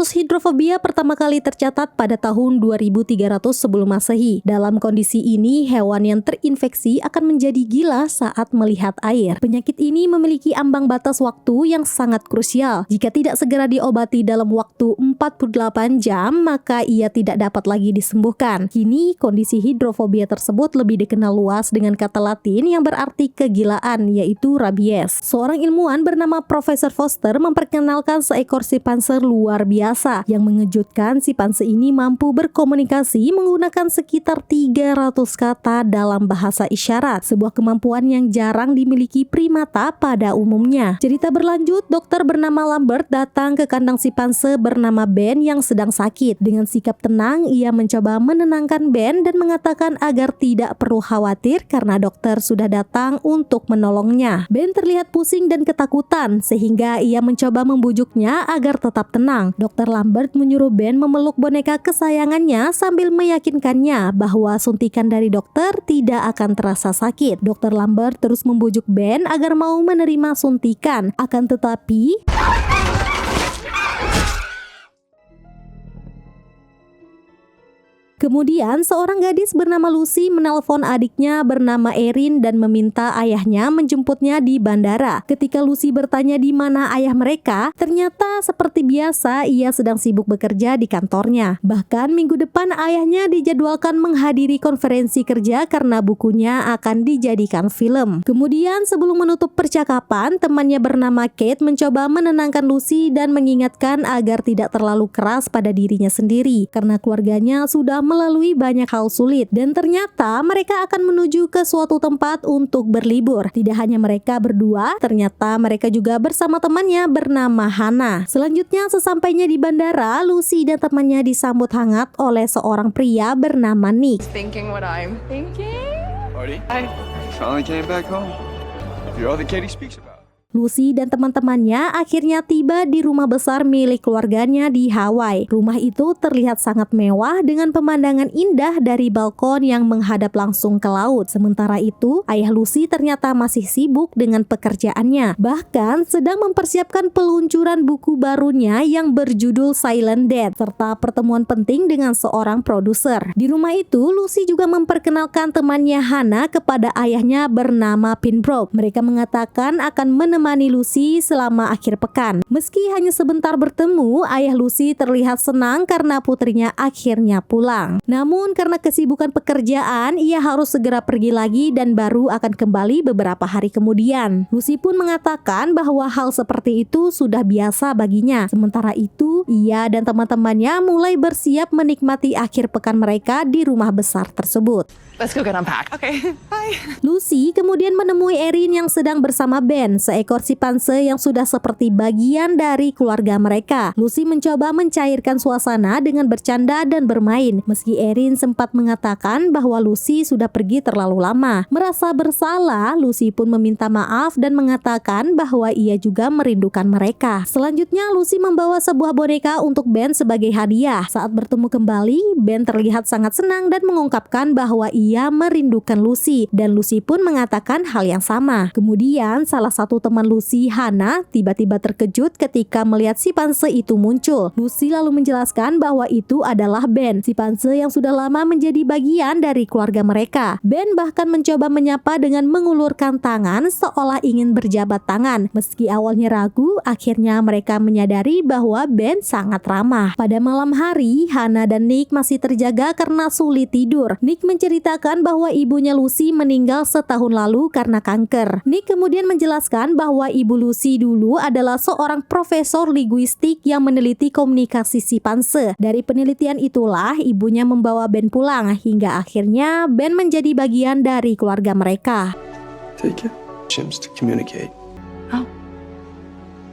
Kasus hidrofobia pertama kali tercatat pada tahun 2300 sebelum Masehi. Dalam kondisi ini, hewan yang terinfeksi akan menjadi gila saat melihat air. Penyakit ini memiliki ambang batas waktu yang sangat krusial. Jika tidak segera diobati dalam waktu 48 jam, maka ia tidak dapat lagi disembuhkan. Kini, kondisi hidrofobia tersebut lebih dikenal luas dengan kata Latin yang berarti kegilaan, yaitu rabies. Seorang ilmuwan bernama Profesor Foster memperkenalkan seekor simpanse luar biasa. Yang mengejutkan, simpanse ini mampu berkomunikasi menggunakan sekitar 300 kata dalam bahasa isyarat, sebuah kemampuan yang jarang dimiliki primata pada umumnya. Cerita berlanjut, dokter bernama Lambert datang ke kandang simpanse bernama Ben yang sedang sakit. Dengan sikap tenang, ia mencoba menenangkan Ben dan mengatakan agar tidak perlu khawatir karena dokter sudah datang untuk menolongnya. Ben terlihat pusing dan ketakutan, sehingga ia mencoba membujuknya agar tetap tenang. Dr. Lambert menyuruh Ben memeluk boneka kesayangannya sambil meyakinkannya bahwa suntikan dari dokter tidak akan terasa sakit. Dr. Lambert terus membujuk Ben agar mau menerima suntikan. Akan tetapi kemudian, seorang gadis bernama Lucy menelpon adiknya bernama Erin dan meminta ayahnya menjemputnya di bandara. Ketika Lucy bertanya di mana ayah mereka, ternyata seperti biasa ia sedang sibuk bekerja di kantornya. Bahkan minggu depan ayahnya dijadwalkan menghadiri konferensi kerja karena bukunya akan dijadikan film. Kemudian sebelum menutup percakapan, temannya bernama Kate mencoba menenangkan Lucy dan mengingatkan agar tidak terlalu keras pada dirinya sendiri karena keluarganya sudah melalui banyak hal sulit, dan ternyata mereka akan menuju ke suatu tempat untuk berlibur. Tidak hanya mereka berdua, ternyata mereka juga bersama temannya bernama Hannah. Selanjutnya, sesampainya di bandara, Lucy dan temannya disambut hangat oleh seorang pria bernama Nick. Thinking what I'm thinking. Party? I finally came back home. You're all that Katie speaks about. Lucy dan teman-temannya akhirnya tiba di rumah besar milik keluarganya di Hawaii. Rumah itu terlihat sangat mewah dengan pemandangan indah dari balkon yang menghadap langsung ke laut. Sementara itu, ayah Lucy ternyata masih sibuk dengan pekerjaannya. Bahkan sedang mempersiapkan peluncuran buku barunya yang berjudul Silent Death, serta pertemuan penting dengan seorang produser. Di rumah itu, Lucy juga memperkenalkan temannya Hannah kepada ayahnya bernama Pinbrook. Mereka mengatakan akan menemani Lucy selama akhir pekan. Meski hanya sebentar bertemu, ayah Lucy terlihat senang karena putrinya akhirnya pulang. Namun karena kesibukan pekerjaan, ia harus segera pergi lagi dan baru akan kembali beberapa hari kemudian. Lucy pun mengatakan bahwa hal seperti itu sudah biasa baginya. Sementara itu, ia dan teman-temannya mulai bersiap menikmati akhir pekan mereka di rumah besar tersebut. Let's go get unpacked. Okay, bye. Lucy kemudian menemui Erin yang sedang bersama Ben, seekor simpanse yang sudah seperti bagian dari keluarga mereka. Lucy mencoba mencairkan suasana dengan bercanda dan bermain, meski Erin sempat mengatakan bahwa Lucy sudah pergi terlalu lama. Merasa bersalah, Lucy pun meminta maaf dan mengatakan bahwa ia juga merindukan mereka. Selanjutnya, Lucy membawa sebuah boneka untuk Ben sebagai hadiah. Saat bertemu kembali, Ben terlihat sangat senang dan mengungkapkan bahwa ia merindukan Lucy, dan Lucy pun mengatakan hal yang sama. Kemudian, salah satu teman Lucy, Hannah, tiba-tiba terkejut ketika melihat simpanse itu muncul. Lucy lalu menjelaskan bahwa itu adalah Ben, simpanse yang sudah lama menjadi bagian dari keluarga mereka. Ben bahkan mencoba menyapa dengan mengulurkan tangan seolah ingin berjabat tangan. Meski awalnya ragu, akhirnya mereka menyadari bahwa Ben sangat ramah. Pada malam hari, Hannah dan Nick masih terjaga karena sulit tidur. Nick menceritakan bahwa ibunya Lucy meninggal setahun lalu karena kanker. Nick kemudian menjelaskan bahwa ibu Lucy dulu adalah seorang profesor linguistik yang meneliti komunikasi simpanse. Dari penelitian itulah ibunya membawa Ben pulang hingga akhirnya Ben menjadi bagian dari keluarga mereka. Take it. Chimps to communicate.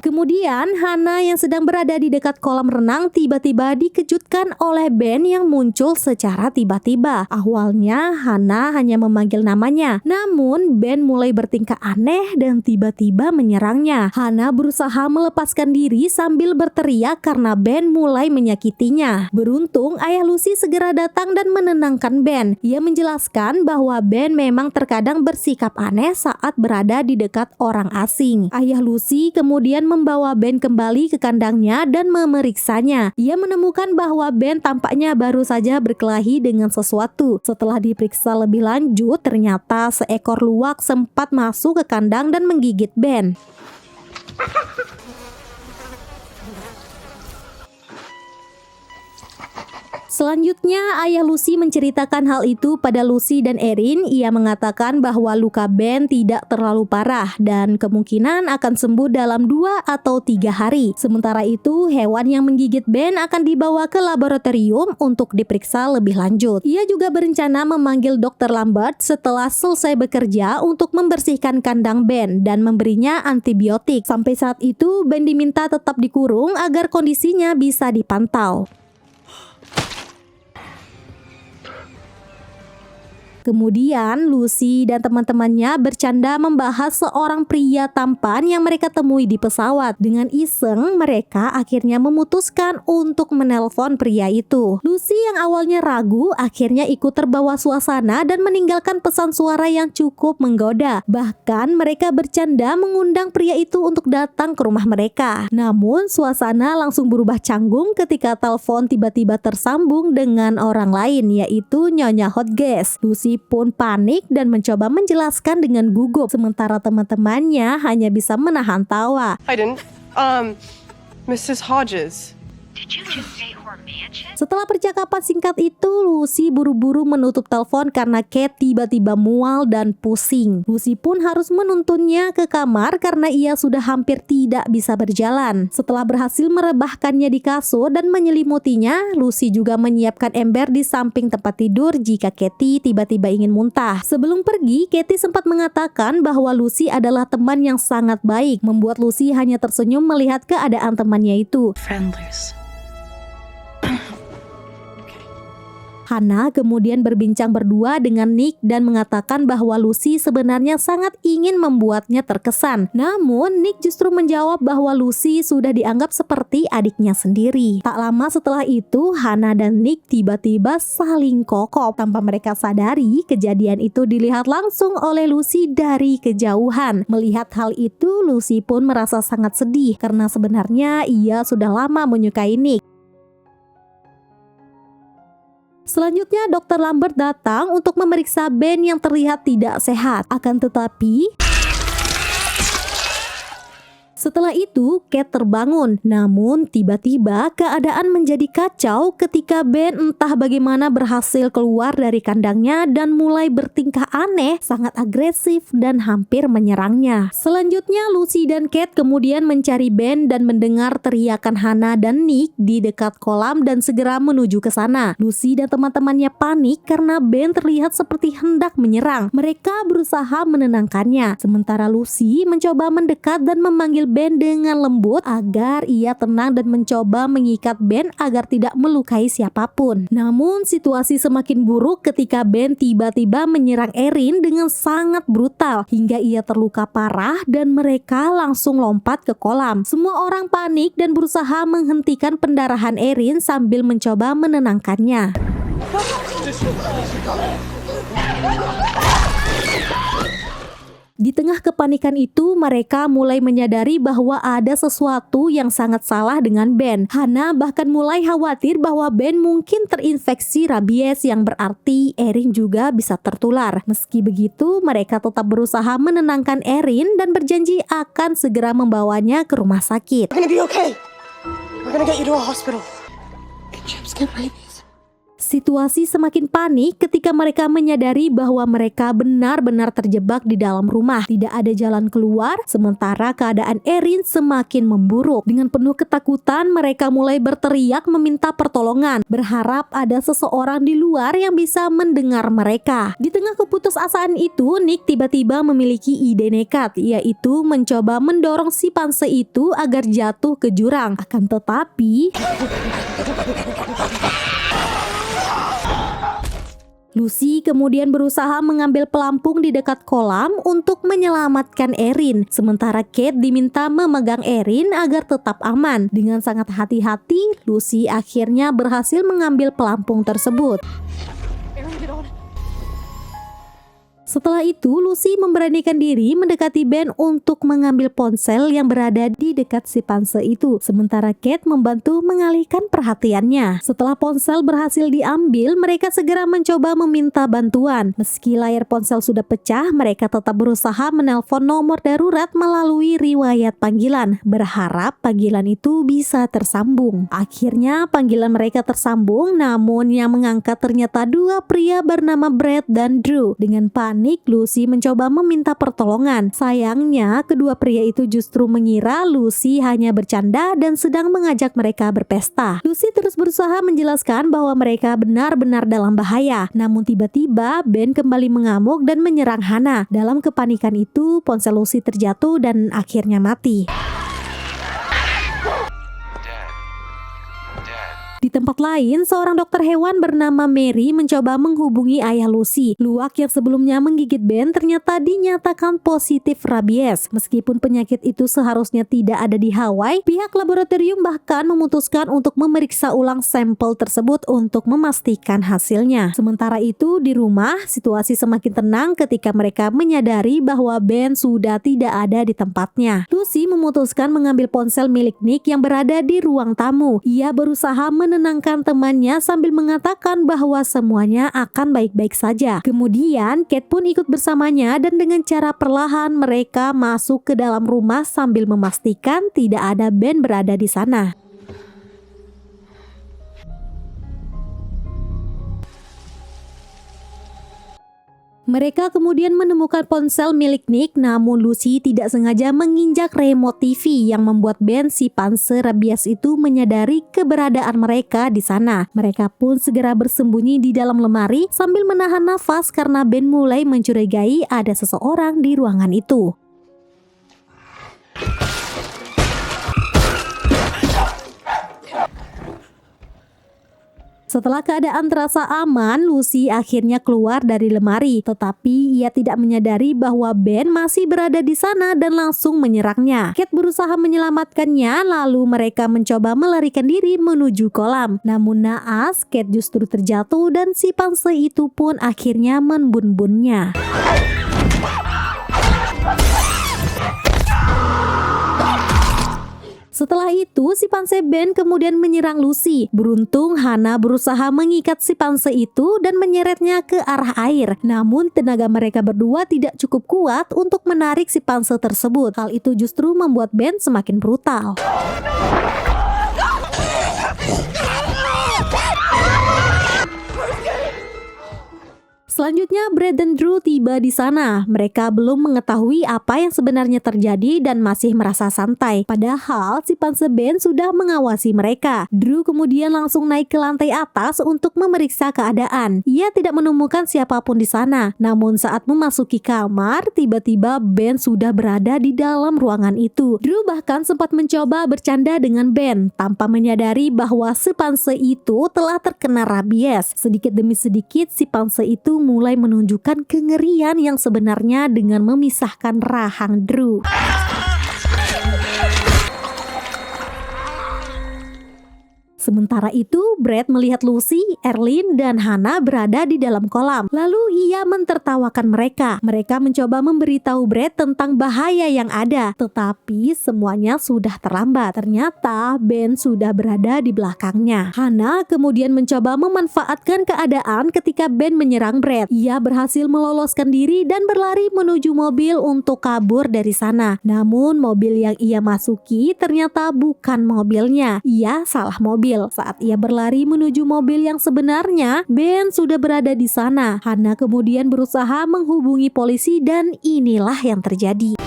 Kemudian, Hannah yang sedang berada di dekat kolam renang tiba-tiba dikejutkan oleh Ben yang muncul secara tiba-tiba. Awalnya, Hannah hanya memanggil namanya. Namun, Ben mulai bertingkah aneh dan tiba-tiba menyerangnya. Hannah berusaha melepaskan diri sambil berteriak karena Ben mulai menyakitinya. Beruntung, ayah Lucy segera datang dan menenangkan Ben. Ia menjelaskan bahwa Ben memang terkadang bersikap aneh saat berada di dekat orang asing. Ayah Lucy kemudian membawa Ben kembali ke kandangnya dan memeriksanya. Ia menemukan bahwa Ben tampaknya baru saja berkelahi dengan sesuatu. Setelah diperiksa lebih lanjut, ternyata seekor luwak sempat masuk ke kandang dan menggigit Ben. Selanjutnya, ayah Lucy menceritakan hal itu pada Lucy dan Erin. Ia mengatakan bahwa luka Ben tidak terlalu parah dan kemungkinan akan sembuh dalam 2 atau 3 hari. Sementara itu, hewan yang menggigit Ben akan dibawa ke laboratorium untuk diperiksa lebih lanjut. Ia juga berencana memanggil Dr. Lambert setelah selesai bekerja untuk membersihkan kandang Ben dan memberinya antibiotik. Sampai saat itu, Ben diminta tetap dikurung agar kondisinya bisa dipantau. Kemudian Lucy dan teman-temannya bercanda membahas seorang pria tampan yang mereka temui di pesawat. Dengan iseng, mereka akhirnya memutuskan untuk menelpon pria itu. Lucy yang awalnya ragu akhirnya ikut terbawa suasana dan meninggalkan pesan suara yang cukup menggoda. Bahkan mereka bercanda mengundang pria itu untuk datang ke rumah mereka. Namun suasana langsung berubah canggung ketika telepon tiba-tiba tersambung dengan orang lain, yaitu Nyonya Hodges. Lucy pun panik dan mencoba menjelaskan dengan gugup, sementara teman-temannya hanya bisa menahan tawa. I didn't. Mrs. Hodges. Did you just say her mansion? Setelah percakapan singkat itu, Lucy buru-buru menutup telepon karena Kate tiba-tiba mual dan pusing. Lucy pun harus menuntunnya ke kamar karena ia sudah hampir tidak bisa berjalan. Setelah berhasil merebahkannya di kasur dan menyelimutinya, Lucy juga menyiapkan ember di samping tempat tidur jika Katie tiba-tiba ingin muntah. Sebelum pergi, Katie sempat mengatakan bahwa Lucy adalah teman yang sangat baik, membuat Lucy hanya tersenyum melihat keadaan temannya itu. Friendlies. Hannah kemudian berbincang berdua dengan Nick dan mengatakan bahwa Lucy sebenarnya sangat ingin membuatnya terkesan. Namun Nick justru menjawab bahwa Lucy sudah dianggap seperti adiknya sendiri. Tak lama setelah itu, Hannah dan Nick tiba-tiba saling kokop. Tanpa mereka sadari, kejadian itu dilihat langsung oleh Lucy dari kejauhan. Melihat hal itu, Lucy pun merasa sangat sedih karena sebenarnya ia sudah lama menyukai Nick. Selanjutnya, Dr. Lambert datang untuk memeriksa Ben yang terlihat tidak sehat. Akan tetapi, setelah itu, Kate terbangun. Namun, tiba-tiba keadaan menjadi kacau ketika Ben entah bagaimana berhasil keluar dari kandangnya dan mulai bertingkah aneh, sangat agresif dan hampir menyerangnya. Selanjutnya, Lucy dan Kate kemudian mencari Ben dan mendengar teriakan Hannah dan Nick di dekat kolam dan segera menuju ke sana. Lucy dan teman-temannya panik karena Ben terlihat seperti hendak menyerang. Mereka berusaha menenangkannya, sementara Lucy mencoba mendekat dan memanggil Ben dengan lembut agar ia tenang dan mencoba mengikat Ben agar tidak melukai siapapun. Namun situasi semakin buruk ketika Ben tiba-tiba menyerang Erin dengan sangat brutal hingga ia terluka parah dan mereka langsung lompat ke kolam. Semua orang panik dan berusaha menghentikan pendarahan Erin sambil mencoba menenangkannya. Di tengah kepanikan itu, mereka mulai menyadari bahwa ada sesuatu yang sangat salah dengan Ben. Hannah bahkan mulai khawatir bahwa Ben mungkin terinfeksi rabies, yang berarti Erin juga bisa tertular. Meski begitu, mereka tetap berusaha menenangkan Erin dan berjanji akan segera membawanya ke rumah sakit. We're gonna be okay. We're gonna get you to a hospital. Can chimps get rabies? Situasi semakin panik ketika mereka menyadari bahwa mereka benar-benar terjebak di dalam rumah. Tidak ada jalan keluar, sementara keadaan Erin semakin memburuk. Dengan penuh ketakutan, mereka mulai berteriak meminta pertolongan, berharap ada seseorang di luar yang bisa mendengar mereka. Di tengah keputusasaan itu, Nick tiba-tiba memiliki ide nekat, yaitu mencoba mendorong si panse itu agar jatuh ke jurang. Akan tetapi, Lucy kemudian berusaha mengambil pelampung di dekat kolam untuk menyelamatkan Erin, sementara Kate diminta memegang Erin agar tetap aman. Dengan sangat hati-hati, Lucy akhirnya berhasil mengambil pelampung tersebut. Setelah itu, Lucy memberanikan diri mendekati Ben untuk mengambil ponsel yang berada di dekat si panse itu. Sementara Kate membantu mengalihkan perhatiannya. Setelah ponsel berhasil diambil, mereka segera mencoba meminta bantuan. Meski layar ponsel sudah pecah, mereka tetap berusaha menelpon nomor darurat melalui riwayat panggilan, berharap panggilan itu bisa tersambung. Akhirnya panggilan mereka tersambung, namun yang mengangkat ternyata dua pria bernama Brad dan Drew. Dengan panik, Lucy mencoba meminta pertolongan. Sayangnya, kedua pria itu justru mengira Lucy hanya bercanda dan sedang mengajak mereka berpesta. Lucy terus berusaha menjelaskan bahwa mereka benar-benar dalam bahaya. Namun tiba-tiba, Ben kembali mengamuk dan menyerang Hannah. Dalam kepanikan itu, ponsel Lucy terjatuh dan akhirnya mati. Di tempat lain, seorang dokter hewan bernama Mary mencoba menghubungi ayah Lucy. Luwak yang sebelumnya menggigit Ben ternyata dinyatakan positif rabies. Meskipun penyakit itu seharusnya tidak ada di Hawaii, pihak laboratorium bahkan memutuskan untuk memeriksa ulang sampel tersebut untuk memastikan hasilnya. Sementara itu, di rumah, situasi semakin tenang ketika mereka menyadari bahwa Ben sudah tidak ada di tempatnya. Lucy memutuskan mengambil ponsel milik Nick yang berada di ruang tamu. Ia berusaha menenangkan temannya sambil mengatakan bahwa semuanya akan baik-baik saja. Kemudian Kate pun ikut bersamanya dan dengan cara perlahan mereka masuk ke dalam rumah sambil memastikan tidak ada Ben berada di sana. Mereka kemudian menemukan ponsel milik Nick, namun Lucy tidak sengaja menginjak remote TV yang membuat Ben si panse rabies itu menyadari keberadaan mereka di sana. Mereka pun segera bersembunyi di dalam lemari sambil menahan nafas karena Ben mulai mencurigai ada seseorang di ruangan itu. Setelah keadaan terasa aman, Lucy akhirnya keluar dari lemari. Tetapi ia tidak menyadari bahwa Ben masih berada di sana dan langsung menyerangnya. Kate berusaha menyelamatkannya, lalu mereka mencoba melarikan diri menuju kolam. Namun naas, Kate justru terjatuh dan si panse itu pun akhirnya membun-bunnya. Setelah itu, si panse Ben kemudian menyerang Lucy. Beruntung Hannah berusaha mengikat si panse itu dan menyeretnya ke arah air. Namun tenaga mereka berdua tidak cukup kuat untuk menarik si panse tersebut. Hal itu justru membuat Ben semakin brutal. Selanjutnya, Brad dan Drew tiba di sana. Mereka belum mengetahui apa yang sebenarnya terjadi dan masih merasa santai. Padahal si panse Ben sudah mengawasi mereka. Drew kemudian langsung naik ke lantai atas untuk memeriksa keadaan. Ia tidak menemukan siapapun di sana. Namun saat memasuki kamar, tiba-tiba Ben sudah berada di dalam ruangan itu. Drew bahkan sempat mencoba bercanda dengan Ben tanpa menyadari bahwa si panse itu telah terkena rabies. Sedikit demi sedikit si panse itu mulai menunjukkan kengerian yang sebenarnya dengan memisahkan rahang Drew. Sementara itu, Brad melihat Lucy, Erlyn, dan Hannah berada di dalam kolam. Lalu ia mentertawakan mereka. Mereka mencoba memberitahu Brad tentang bahaya yang ada, tetapi semuanya sudah terlambat. Ternyata Ben sudah berada di belakangnya. Hannah kemudian mencoba memanfaatkan keadaan ketika Ben menyerang Brad. Ia berhasil meloloskan diri dan berlari menuju mobil untuk kabur dari sana. Namun mobil yang ia masuki ternyata bukan mobilnya. Ia salah mobil. Saat ia berlari menuju mobil yang sebenarnya, Ben sudah berada di sana. Hannah kemudian berusaha menghubungi polisi dan inilah yang terjadi.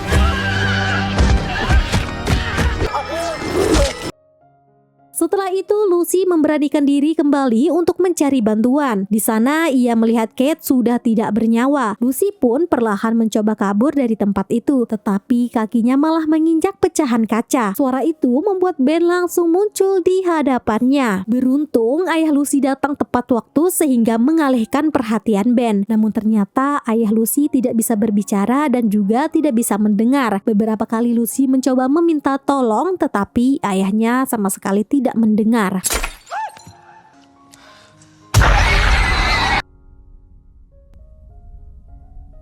Setelah itu, Lucy memberanikan diri kembali untuk mencari bantuan. Di sana, ia melihat Kate sudah tidak bernyawa. Lucy pun perlahan mencoba kabur dari tempat itu, tetapi kakinya malah menginjak pecahan kaca. Suara itu membuat Ben langsung muncul di hadapannya. Beruntung, ayah Lucy datang tepat waktu sehingga mengalihkan perhatian Ben. Namun ternyata ayah Lucy tidak bisa berbicara dan juga tidak bisa mendengar. Beberapa kali Lucy mencoba meminta tolong, tetapi ayahnya sama sekali tidak mendengar.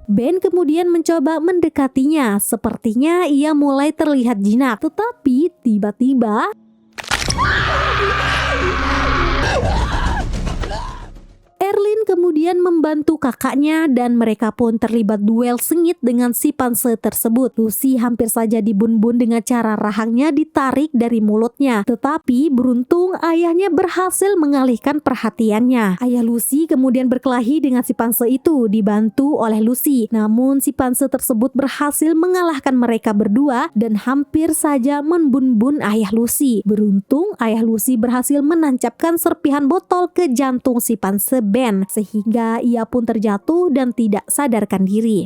Ben kemudian mencoba mendekatinya. Sepertinya ia mulai terlihat jinak. Tetapi tiba-tiba Erlin kemudian membantu kakaknya dan mereka pun terlibat duel sengit dengan si panse tersebut. Lucy hampir saja dibun-bun dengan cara rahangnya ditarik dari mulutnya. Tetapi beruntung ayahnya berhasil mengalihkan perhatiannya. Ayah Lucy kemudian berkelahi dengan si panse itu dibantu oleh Lucy. Namun si panse tersebut berhasil mengalahkan mereka berdua dan hampir saja membun-bun ayah Lucy. Beruntung ayah Lucy berhasil menancapkan serpihan botol ke jantung si panse Ben sehingga ia pun terjatuh dan tidak sadarkan diri.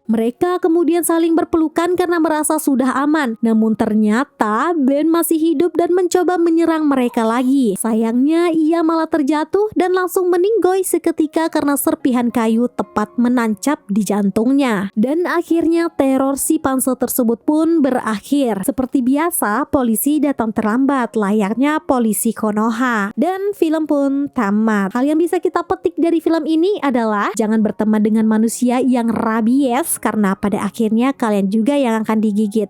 Mereka kemudian saling berpelukan karena merasa sudah aman. Namun ternyata Ben masih hidup dan mencoba menyerang mereka lagi. Sayangnya ia malah terjatuh dan langsung meninggoy seketika karena serpihan kayu tepat menancap di jantungnya. Dan akhirnya teror si panse tersebut pun berakhir. Seperti biasa, polisi datang terlambat layaknya polisi Konoha. Dan film pun tamat. Hal yang bisa kita petik dari film ini adalah jangan berteman dengan manusia yang rabies karena pada akhirnya kalian juga yang akan digigit.